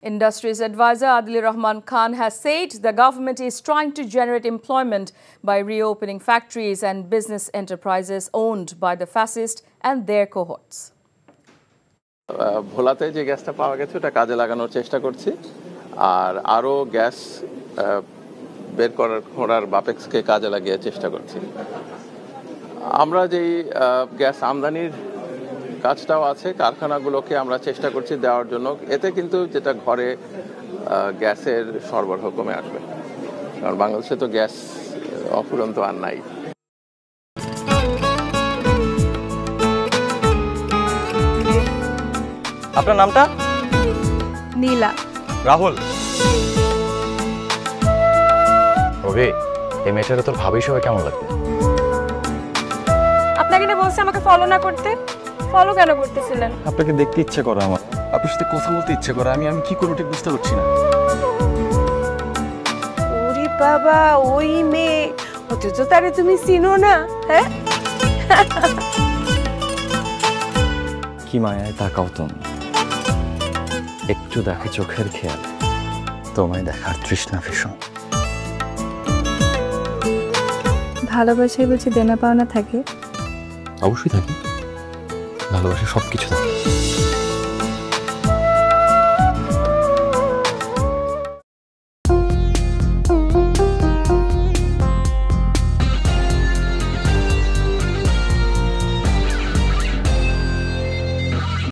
Industries advisor Adil Rahman Khan has said the government is trying to generate employment by reopening factories and business enterprises owned by the fascists and their cohorts. ভোলাতে যে গ্যাসটা পাওয়া গেছে ওটা কাজে লাগানোর চেষ্টা করছি আর আরো গ্যাস বের করার বাপেক্সকে কাজে লাগিয়ে চেষ্টা করছি আমরা যেই গ্যাস আমদানির কাজটাও আছে কারখানাগুলোকে আমরা চেষ্টা করছি দেওয়ার জন্য এতে কিন্তু যেটা ঘরে গ্যাসের সরবরাহ কমে আসবে কারণ বাংলাদেশে তো গ্যাস অফুরন্ত আর নাই আপনার নামটা নীলা রাহুল রবি এই মেয়েটারে তোর ভাবি সবাই কেমন লাগবে আপনাকে না বলছে আমাকে ফলো না করতে ফলো কেন করতেছিলেন আপনাকে দেখতে ইচ্ছে করে আমার আপনার সাথে কথা বলতে ইচ্ছে করে আমি কি করব ঠিক বুঝতে পারছি না ওরে বাবা ওই মেয়ে অথচ তারে তুমি চিনো না হ্যাঁ কি মায়ায় তাকাও তুমি একটু দেখে চোখের খেয়াল তোমায় দেখার তৃষ্ণা ভীষণ ভালোবাসায় বুঝি দেনা পাওনা থাকে অবশ্যই থাকে ভালোবাসা সবকিছু থাকে